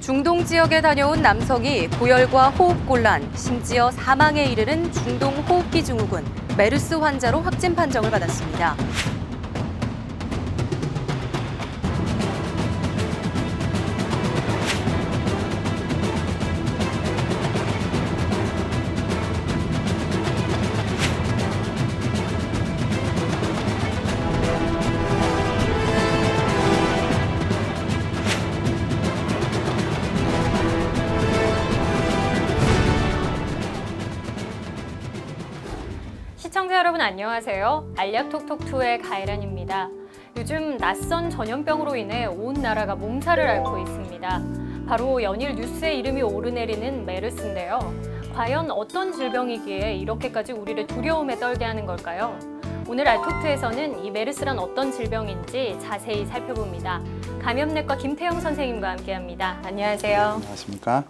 중동 지역에 다녀온 남성이 고열과 호흡곤란, 심지어 사망에 이르는 중동 호흡기 증후군, 메르스 환자로 확진 판정을 받았습니다. 시청자 여러분 안녕하세요. 알약톡톡2의 가이란입니다. 요즘 낯선 전염병으로 인해 온 나라가 몸살을 앓고 있습니다. 바로 연일 뉴스에 이름이 오르내리는 메르스인데요. 과연 어떤 질병이기에 이렇게까지 우리를 두려움에 떨게 하는 걸까요? 오늘 알톡투에서는 이 메르스란 어떤 질병인지 자세히 살펴봅니다. 감염내과 김태형 선생님과 함께합니다. 안녕하세요. 안녕하십니까?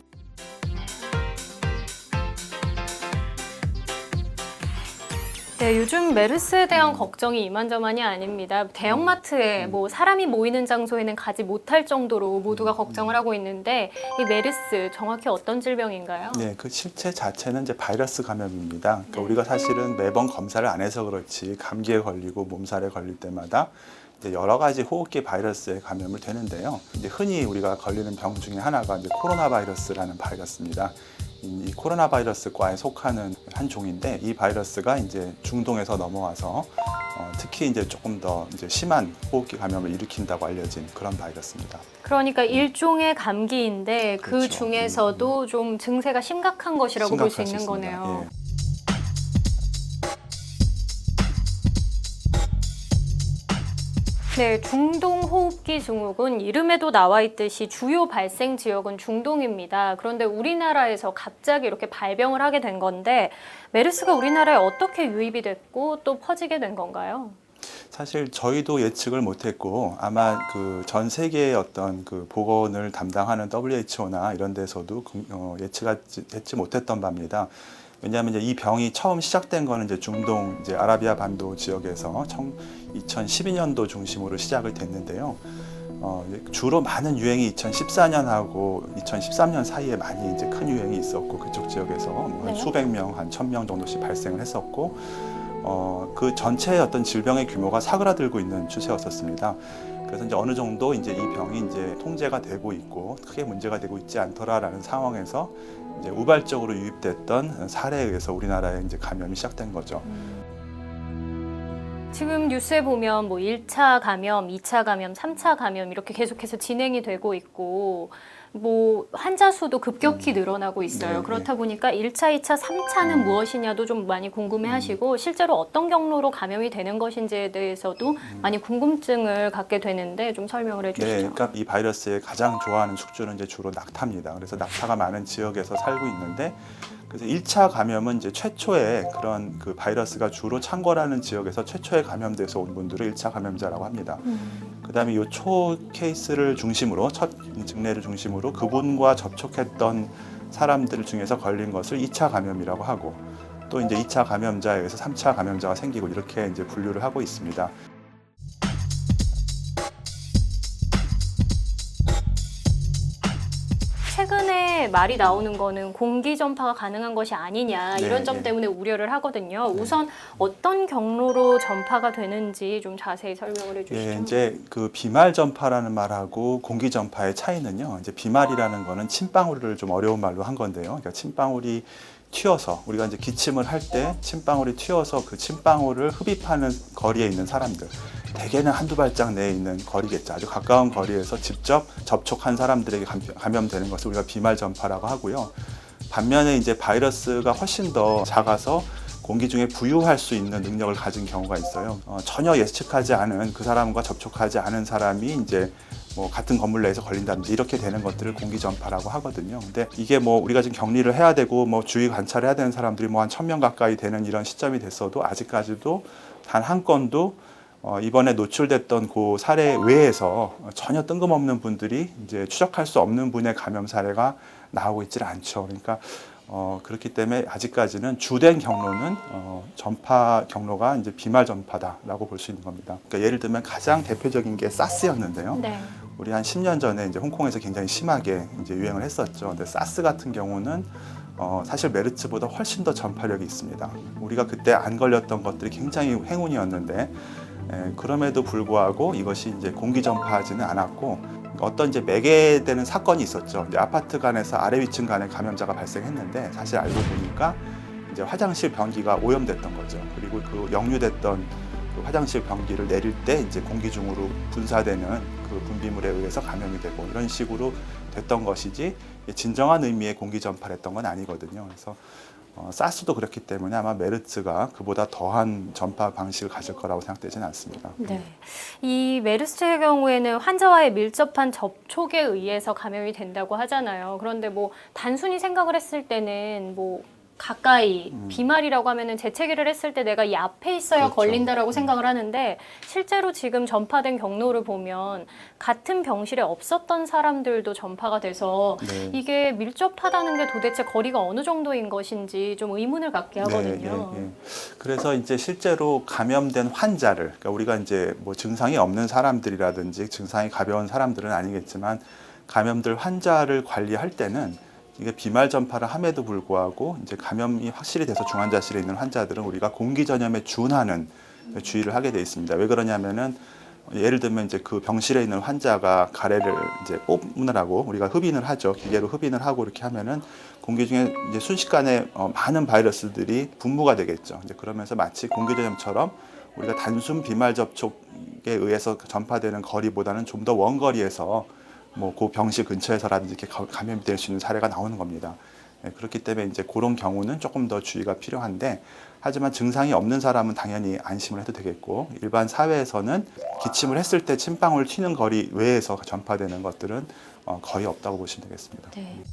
네, 요즘 메르스에 대한 걱정이 이만저만이 아닙니다. 대형마트에 사람이 모이는 장소에는 가지 못할 정도로 모두가 걱정을 하고 있는데 이 메르스 정확히 어떤 질병인가요? 네, 그 실체 자체는 이제 바이러스 감염입니다. 그러니까 우리가 사실은 매번 검사를 안 해서 그렇지 감기에 걸리고 몸살에 걸릴 때마다 이제 여러 가지 호흡기 바이러스에 감염을 되는데요. 이제 흔히 우리가 걸리는 병 중에 하나가 이제 코로나 바이러스라는 바이러스입니다. 이 코로나 바이러스과에 속하는 한 종인데 이 바이러스가 이제 중동에서 넘어와서 특히 이제 조금 더 이제 심한 호흡기 감염을 일으킨다고 알려진 그런 바이러스입니다. 그러니까 일종의 감기인데 그 그렇죠. 중에서도 좀 증세가 심각한 것이라고 볼 수 심각할 수 있는 있습니다. 거네요. 예. 네, 중동 호흡기 증후군 이름에도 나와 있듯이 주요 발생 지역은 중동입니다. 그런데 우리나라에서 갑자기 이렇게 발병을 하게 된 건데 메르스가 우리나라에 어떻게 유입이 됐고 또 퍼지게 된 건가요? 사실 저희도 예측을 못했고 아마 그 전 세계의 어떤 그 보건을 담당하는 WHO나 이런 데서도 예측하지 못했던 바입니다. 왜냐하면 이제 이 병이 처음 시작된 거는 이제 중동 이제 아라비아 반도 지역에서 2012년도 중심으로 시작을 됐는데요. 주로 많은 유행이 2014년하고 2013년 사이에 많이 이제 큰 유행이 있었고 그쪽 지역에서 한 수백 명, 한 1000명 정도씩 발생을 했었고 그 전체의 어떤 질병의 규모가 사그라들고 있는 추세였었습니다. 그래서 이제 어느 정도 이제 이 병이 이제 통제가 되고 있고 크게 문제가 되고 있지 않더라라는 상황에서 이제 우발적으로 유입됐던 사례에 의해서 우리나라에 이제 감염이 시작된 거죠. 지금 뉴스에 보면 1차 감염, 2차 감염, 3차 감염 이렇게 계속해서 진행이 되고 있고 환자 수도 급격히 늘어나고 있어요. 네, 그렇다 보니까 1차, 2차, 3차는 무엇이냐도 좀 많이 궁금해하시고 실제로 어떤 경로로 감염이 되는 것인지에 대해서도 많이 궁금증을 갖게 되는데 좀 설명을 해주시죠. 네, 그러니까 이 바이러스의 가장 좋아하는 숙주는 이제 주로 낙타입니다. 그래서 낙타가 많은 지역에서 살고 있는데 그래서 1차 감염은 이제 최초의 그런 그 바이러스가 주로 창궐하는 지역에서 최초에 감염돼서 온 분들을 1차 감염자라고 합니다. 그다음에 이 초 케이스를 중심으로 첫 증례를 중심으로 그분과 접촉했던 사람들 중에서 걸린 것을 2차 감염이라고 하고 또 이제 2차 감염자에 의해서 3차 감염자가 생기고 이렇게 이제 분류를 하고 있습니다. 최근에 말이 나오는 거는 공기 전파가 가능한 것이 아니냐 이런 점 때문에 우려를 하거든요. 우선 어떤 경로로 전파가 되는지 좀 자세히 설명을 해주시죠. 예, 이제 그 비말 전파라는 말하고 공기 전파의 차이는요. 이제 비말이라는 거는 침방울을 좀 어려운 말로 한 건데요. 그러니까 침방울이 튀어서 우리가 이제 기침을 할 때 침방울이 튀어서 그 침방울을 흡입하는 거리에 있는 사람들. 대개는 한두 발짝 내에 있는 거리겠죠. 아주 가까운 거리에서 직접 접촉한 사람들에게 감염되는 것을 우리가 비말 전파라고 하고요. 반면에 이제 바이러스가 훨씬 더 작아서 공기 중에 부유할 수 있는 능력을 가진 경우가 있어요. 전혀 예측하지 않은 그 사람과 접촉하지 않은 사람이 이제 같은 건물 내에서 걸린다든지 이렇게 되는 것들을 공기 전파라고 하거든요. 근데 이게 우리가 지금 격리를 해야 되고 주의 관찰을 해야 되는 사람들이 한 1000명 가까이 되는 이런 시점이 됐어도 아직까지도 단 한 건도 이번에 노출됐던 그 사례 외에서 전혀 뜬금없는 분들이 이제 추적할 수 없는 분의 감염 사례가 나오고 있지는 않죠. 그러니까 그렇기 때문에 아직까지는 주된 경로는 전파 경로가 이제 비말 전파다라고 볼 수 있는 겁니다. 그러니까 예를 들면 가장 대표적인 게 사스였는데요. 네. 우리 한 10년 전에 이제 홍콩에서 굉장히 심하게 이제 유행을 했었죠. 근데 사스 같은 경우는 사실 메르츠보다 훨씬 더 전파력이 있습니다. 우리가 그때 안 걸렸던 것들이 굉장히 행운이었는데 그럼에도 불구하고 이것이 이제 공기 전파하지는 않았고 어떤 이제 매개되는 사건이 있었죠. 이제 아파트 간에서 아래 위층 간에 감염자가 발생했는데 사실 알고 보니까 이제 화장실 변기가 오염됐던 거죠. 그리고 그 역류됐던 그 화장실 변기를 내릴 때 이제 공기 중으로 분사되는 그 분비물에 의해서 감염이 되고 이런 식으로 됐던 것이지 진정한 의미의 공기 전파를 했던 건 아니거든요. 그래서 사스도 그렇기 때문에 아마 메르츠가 그보다 더한 전파 방식을 가질 거라고 생각되지는 않습니다. 네. 이 메르스의 경우에는 환자와의 밀접한 접촉에 의해서 감염이 된다고 하잖아요. 그런데 뭐 단순히 생각을 했을 때는 뭐 가까이 비말이라고 하면은 재채기를 했을 때 내가 이 앞에 있어야 그렇죠. 걸린다라고 생각을 하는데 실제로 지금 전파된 경로를 보면 같은 병실에 없었던 사람들도 전파가 돼서 네. 이게 밀접하다는 게 도대체 거리가 어느 정도인 것인지 좀 의문을 갖게 하거든요. 네. 그래서 이제 실제로 감염된 환자를, 그러니까 우리가 이제 뭐 증상이 없는 사람들이라든지 증상이 가벼운 사람들은 아니겠지만 감염될 환자를 관리할 때는 이게 비말 전파를 함에도 불구하고 이제 감염이 확실히 돼서 중환자실에 있는 환자들은 우리가 공기 전염에 준하는 주의를 하게 돼 있습니다. 왜 그러냐면은 예를 들면 이제 그 병실에 있는 환자가 가래를 이제 뽑느라고 우리가 흡인을 하죠. 기계로 흡인을 하고 이렇게 하면은 공기 중에 이제 순식간에 많은 바이러스들이 분무가 되겠죠. 이제 그러면서 마치 공기 전염처럼 우리가 단순 비말 접촉에 의해서 전파되는 거리보다는 좀 더 원거리에서 뭐 그 병실 근처에서라든지 이렇게 감염이 될 수 있는 사례가 나오는 겁니다. 그렇기 때문에 이제 그런 경우는 조금 더 주의가 필요한데 하지만 증상이 없는 사람은 당연히 안심을 해도 되겠고 일반 사회에서는 기침을 했을 때 침방울 튀는 거리 외에서 전파되는 것들은 거의 없다고 보시면 되겠습니다. 네.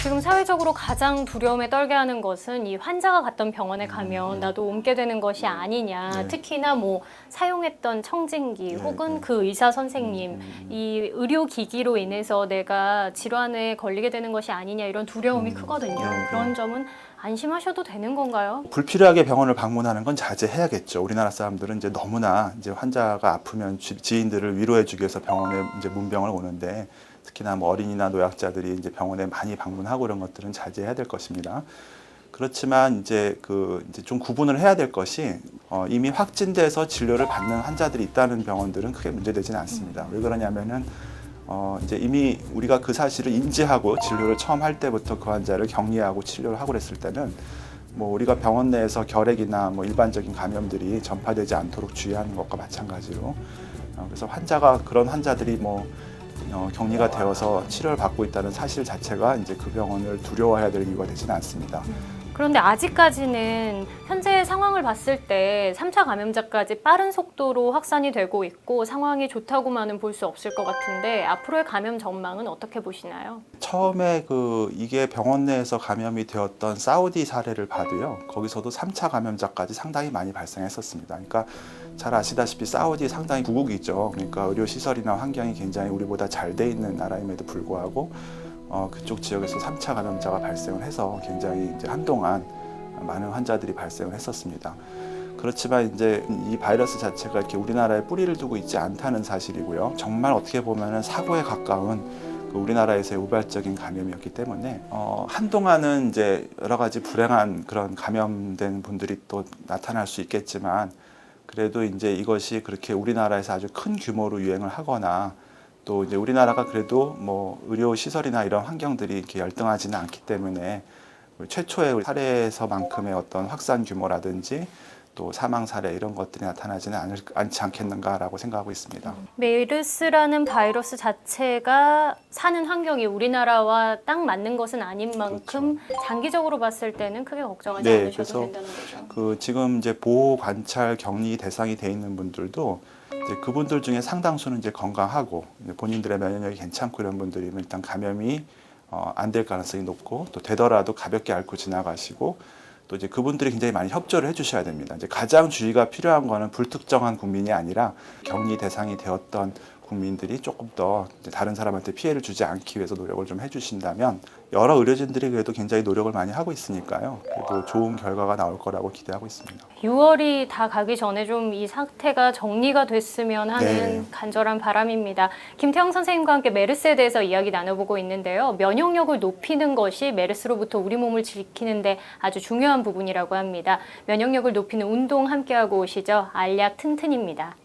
지금 사회적으로 가장 두려움에 떨게 하는 것은 이 환자가 갔던 병원에 가면 나도 옮게 되는 것이 아니냐. 네. 특히나 뭐 사용했던 청진기 네, 혹은 네. 그 의사 선생님 이 의료기기로 인해서 내가 질환에 걸리게 되는 것이 아니냐 이런 두려움이 크거든요. 네, 네. 그런 점은 안심하셔도 되는 건가요? 불필요하게 병원을 방문하는 건 자제해야겠죠. 우리나라 사람들은 이제 너무나 이제 환자가 아프면 지인들을 위로해주기 위해서 병원에 이제 문병을 오는데 특히나 뭐 어린이나 노약자들이 이제 병원에 많이 방문하고 이런 것들은 자제해야 될 것입니다. 그렇지만 이제 이제 좀 구분을 해야 될 것이 이미 확진돼서 진료를 받는 환자들이 있다는 병원들은 크게 문제되지는 않습니다. 왜 그러냐면은 이제 이미 우리가 그 사실을 인지하고 진료를 처음 할 때부터 그 환자를 격리하고 치료를 하고 그랬을 때는 뭐 우리가 병원 내에서 결핵이나 뭐 일반적인 감염들이 전파되지 않도록 주의하는 것과 마찬가지로 그래서 환자가 그런 환자들이 뭐 격리가 되어서 치료를 받고 있다는 사실 자체가 이제 그 병원을 두려워해야 될 이유가 되지는 않습니다. 그런데 아직까지는 현재의 상황을 봤을 때 3차 감염자까지 빠른 속도로 확산이 되고 있고 상황이 좋다고만은 볼 수 없을 것 같은데 앞으로의 감염 전망은 어떻게 보시나요? 처음에 이게 병원 내에서 감염이 되었던 사우디 사례를 봐도요. 거기서도 3차 감염자까지 상당히 많이 발생했었습니다. 그러니까 잘 아시다시피 사우디 상당히 부국이죠. 그러니까 의료시설이나 환경이 굉장히 우리보다 잘 돼 있는 나라임에도 불구하고 그쪽 지역에서 3차 감염자가 발생을 해서 굉장히 이제 한동안 많은 환자들이 발생을 했었습니다. 그렇지만 이제 이 바이러스 자체가 이렇게 우리나라에 뿌리를 두고 있지 않다는 사실이고요. 정말 어떻게 보면은 사고에 가까운 우리나라에서의 우발적인 감염이었기 때문에 한동안은 이제 여러 가지 불행한 그런 감염된 분들이 또 나타날 수 있겠지만 그래도 이제 이것이 그렇게 우리나라에서 아주 큰 규모로 유행을 하거나 또 이제 우리나라가 그래도 뭐 의료 시설이나 이런 환경들이 이렇게 열등하지는 않기 때문에 최초의 사례에서만큼의 어떤 확산 규모라든지 또 사망 사례 이런 것들이 나타나지는 않지 않겠는가라고 생각하고 있습니다. 메르스라는 바이러스 자체가 사는 환경이 우리나라와 딱 맞는 것은 아닌 만큼 장기적으로 봤을 때는 크게 걱정하지 않으셔도 그래서 된다는 거죠. 지금 이제 보호 관찰 격리 대상이 돼 있는 분들도 이제 그분들 중에 상당수는 이제 건강하고 본인들의 면역력이 괜찮고 이런 분들이면 일단 감염이 안 될 가능성이 높고 또 되더라도 가볍게 앓고 지나가시고 또 이제 그분들이 굉장히 많이 협조를 해주셔야 됩니다. 이제 가장 주의가 필요한 거는 불특정한 국민이 아니라 격리 대상이 되었던 국민들이 조금 더 이제 다른 사람한테 피해를 주지 않기 위해서 노력을 좀 해주신다면 여러 의료진들이 그래도 굉장히 노력을 많이 하고 있으니까요. 그래도 좋은 결과가 나올 거라고 기대하고 있습니다. 6월이 다 가기 전에 좀 이 사태가 정리가 됐으면 하는 네. 간절한 바람입니다. 김태형 선생님과 함께 메르스에 대해서 이야기 나눠보고 있는데요. 면역력을 높이는 것이 메르스로부터 우리 몸을 지키는데 아주 중요한 부분이라고 합니다. 면역력을 높이는 운동 함께하고 오시죠. 알약 튼튼입니다.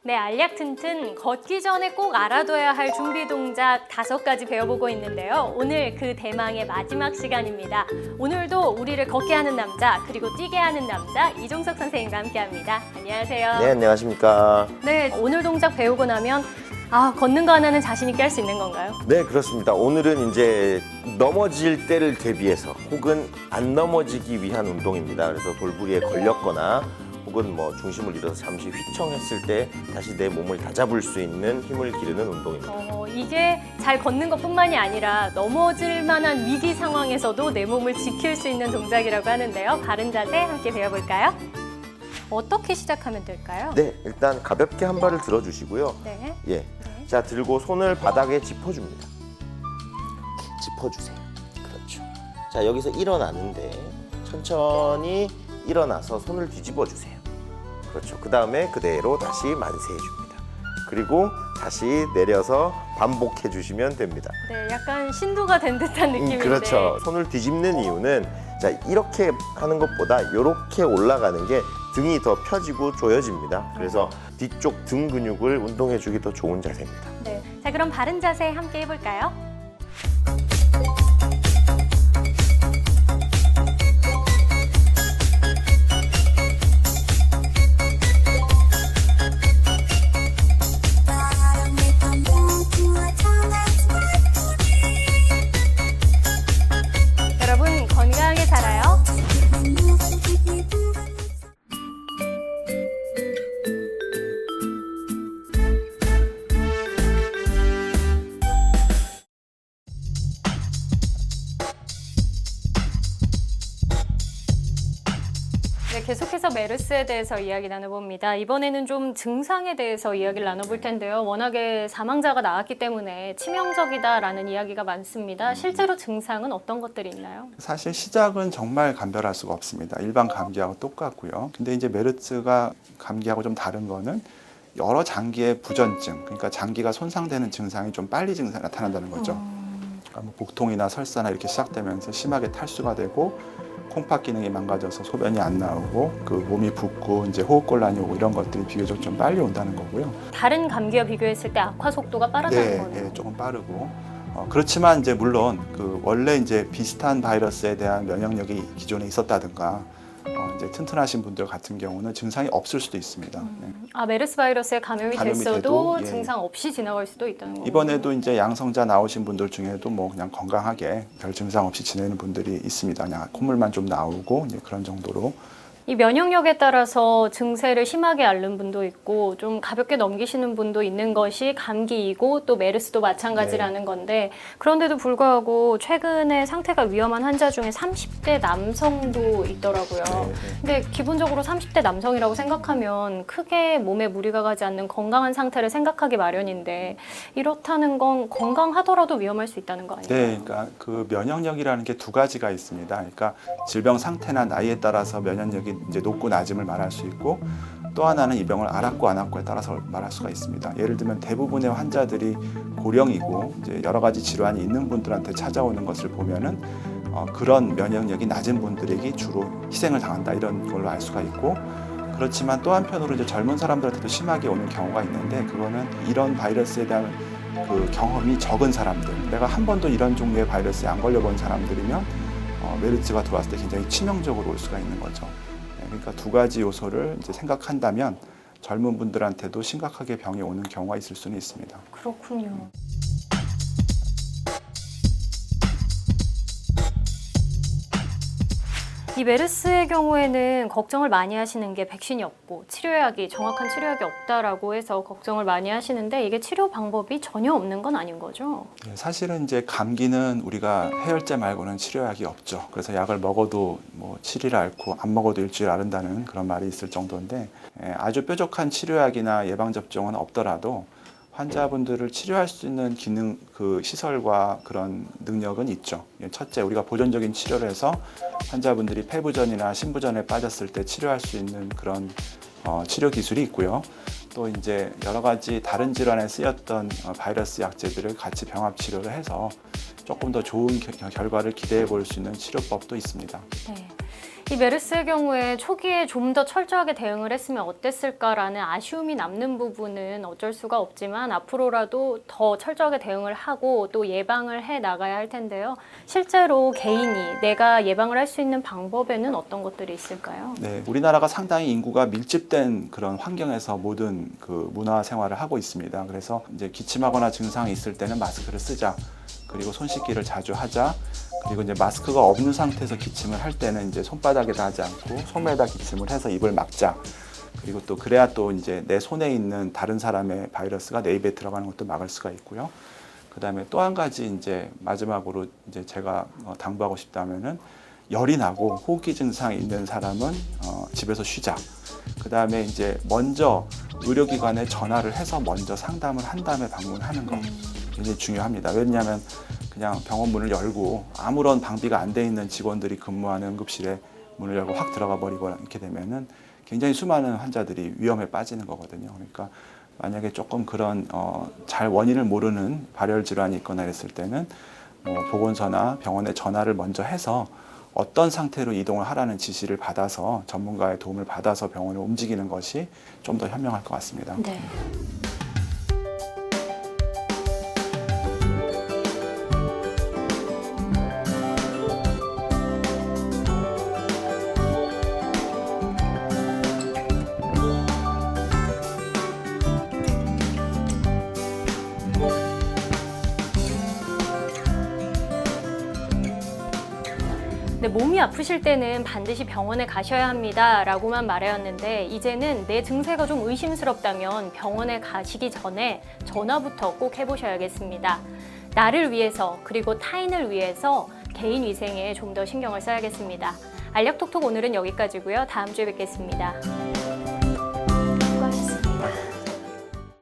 네, 알약 튼튼 걷기 전에 꼭 알아둬야 할 준비 동작 5가지 배워보고 있는데요. 오늘 그 대망의 마지막 시간입니다. 오늘도 우리를 걷게 하는 남자 그리고 뛰게 하는 남자 이종석 선생님과 함께합니다. 안녕하세요. 네, 안녕하십니까. 네, 오늘 동작 배우고 나면 걷는 거 하나는 자신 있게 할 수 있는 건가요? 네, 그렇습니다. 오늘은 이제 넘어질 때를 대비해서 혹은 안 넘어지기 위한 운동입니다. 그래서 돌부리에 걸렸거나 혹은 뭐 중심을 잃어서 잠시 휘청했을 때 다시 내 몸을 다잡을 수 있는 힘을 기르는 운동입니다. 이게 잘 걷는 것뿐만이 아니라 넘어질 만한 위기 상황에서도 내 몸을 지킬 수 있는 동작이라고 하는데요. 바른 자세 함께 배워볼까요? 어떻게 시작하면 될까요? 네, 일단 가볍게 한 발을 들어주시고요. 네. 예, 자 들고 손을 바닥에 짚어줍니다. 이렇게 짚어주세요. 그렇죠. 자 여기서 일어나는데 천천히 일어나서 손을 뒤집어 주세요. 그렇죠. 그 다음에 그대로 다시 만세해 줍니다. 그리고 다시 내려서 반복해 주시면 됩니다. 네, 약간 신도가 된 듯한 느낌인데. 그렇죠. 손을 뒤집는 이유는 자 이렇게 하는 것보다 이렇게 올라가는 게 등이 더 펴지고 조여집니다. 그래서 뒤쪽 등 근육을 운동해 주기 더 좋은 자세입니다. 네. 자, 그럼 바른 자세 함께 해볼까요? 여러분 건강하게 살아요. 네, 계속해서 메르스에 대해서 이야기 나눠봅니다. 이번에는 좀 증상에 대해서 이야기를 나눠볼 텐데요. 워낙에 사망자가 나왔기 때문에 치명적이다라는 이야기가 많습니다. 실제로 증상은 어떤 것들이 있나요? 사실 시작은 정말 감별할 수가 없습니다. 일반 감기하고 똑같고요. 근데 이제 메르스가 감기하고 좀 다른 거는 여러 장기의 부전증, 그러니까 장기가 손상되는 증상이 좀 빨리 증상이 나타난다는 거죠. 그러니까 뭐 복통이나 설사나 이렇게 시작되면서 심하게 탈수가 되고 콩팥 기능이 망가져서 소변이 안 나오고 그 몸이 붓고 이제 호흡곤란이 오고 이런 것들이 비교적 좀 빨리 온다는 거고요. 다른 감기와 비교했을 때 악화 속도가 빠르다는 거네요. 네, 조금 빠르고 그렇지만 이제 물론 그 원래 이제 비슷한 바이러스에 대한 면역력이 기존에 있었다든가 이제 튼튼하신 분들 같은 경우는 증상이 없을 수도 있습니다. 네. 메르스 바이러스에 감염이 감염이 됐어도 돼도, 예. 증상 없이 지나갈 수도 있다는 거예요. 이번에도 이제 양성자 나오신 분들 중에도 뭐 그냥 건강하게 별 증상 없이 지내는 분들이 있습니다. 그냥 콧물만 좀 나오고 이제 그런 정도로. 이 면역력에 따라서 증세를 심하게 앓는 분도 있고 좀 가볍게 넘기시는 분도 있는 것이 감기이고 또 메르스도 마찬가지라는 건데 그런데도 불구하고 최근에 상태가 위험한 환자 중에 30대 남성도 있더라고요. 근데 기본적으로 30대 남성이라고 생각하면 크게 몸에 무리가 가지 않는 건강한 상태를 생각하기 마련인데 이렇다는 건 건강하더라도 위험할 수 있다는 거 아니에요? 네, 그러니까 그 면역력이라는 게 두 가지가 있습니다. 그러니까 질병 상태나 나이에 따라서 면역력이 이제 높고 낮음을 말할 수 있고 또 하나는 이 병을 앓았고 안 앓고에 따라서 말할 수가 있습니다. 예를 들면 대부분의 환자들이 고령이고 이제 여러 가지 질환이 있는 분들한테 찾아오는 것을 보면은 그런 면역력이 낮은 분들에게 주로 희생을 당한다 이런 걸로 알 수가 있고 그렇지만 또 한편으로 이제 젊은 사람들한테도 심하게 오는 경우가 있는데 그거는 이런 바이러스에 대한 그 경험이 적은 사람들, 내가 한 번도 이런 종류의 바이러스에 안 걸려본 사람들이면 메르스가 들어왔을 때 굉장히 치명적으로 올 수가 있는 거죠. 그러니까 두 가지 요소를 이제 생각한다면 젊은 분들한테도 심각하게 병이 오는 경우가 있을 수는 있습니다. 그렇군요. 이 메르스의 경우에는 걱정을 많이 하시는 게 백신이 없고 정확한 치료약이 없다라고 해서 걱정을 많이 하시는데 이게 치료 방법이 전혀 없는 건 아닌 거죠? 예, 사실은 이제 감기는 우리가 해열제 말고는 치료약이 없죠. 그래서 약을 먹어도 뭐 7일 앓고 안 먹어도 일주일 앓는다는 그런 말이 있을 정도인데 아주 뾰족한 치료약이나 예방접종은 없더라도 환자분들을 치료할 수 있는 기능, 그 시설과 그런 능력은 있죠. 첫째, 우리가 보존적인 치료를 해서 환자분들이 폐부전이나 신부전에 빠졌을 때 치료할 수 있는 그런 치료 기술이 있고요. 또 이제 여러 가지 다른 질환에 쓰였던 바이러스 약제들을 같이 병합 치료를 해서 조금 더 좋은 결과를 기대해 볼 수 있는 치료법도 있습니다. 네. 이 메르스의 경우에 초기에 좀 더 철저하게 대응을 했으면 어땠을까라는 아쉬움이 남는 부분은 어쩔 수가 없지만 앞으로라도 더 철저하게 대응을 하고 또 예방을 해 나가야 할 텐데요. 실제로 개인이 내가 예방을 할 수 있는 방법에는 어떤 것들이 있을까요? 네, 우리나라가 상당히 인구가 밀집된 그런 환경에서 모든 그 문화 생활을 하고 있습니다. 그래서 이제 기침하거나 증상이 있을 때는 마스크를 쓰자. 그리고 손 씻기를 자주 하자. 그리고 이제 마스크가 없는 상태에서 기침을 할 때는 이제 손바닥에다 하지 않고 손에다 기침을 해서 입을 막자. 그리고 또 그래야 또 이제 내 손에 있는 다른 사람의 바이러스가 내 입에 들어가는 것도 막을 수가 있고요. 그다음에 또 한 가지 이제 마지막으로 이제 제가 당부하고 싶다면은 열이 나고 호흡기 증상이 있는 사람은 집에서 쉬자. 그다음에 이제 먼저 의료기관에 전화를 해서 먼저 상담을 한 다음에 방문하는 거 굉장히 중요합니다. 왜냐하면 그냥 병원 문을 열고 아무런 방비가 안 돼 있는 직원들이 근무하는 응급실에 문을 열고 확 들어가 버리고 이렇게 되면은 굉장히 수많은 환자들이 위험에 빠지는 거거든요. 그러니까 만약에 조금 그런 잘 원인을 모르는 발열 질환이 있거나 이랬을 때는 보건소나 병원에 전화를 먼저 해서 어떤 상태로 이동을 하라는 지시를 받아서 전문가의 도움을 받아서 병원을 움직이는 것이 좀 더 현명할 것 같습니다. 네. 네, 몸이 아프실 때는 반드시 병원에 가셔야 합니다 라고만 말하였는데 이제는 내 증세가 좀 의심스럽다면 병원에 가시기 전에 전화부터 꼭 해보셔야겠습니다. 나를 위해서 그리고 타인을 위해서 개인 위생에 좀 더 신경을 써야겠습니다. 알약톡톡 오늘은 여기까지고요. 다음 주에 뵙겠습니다.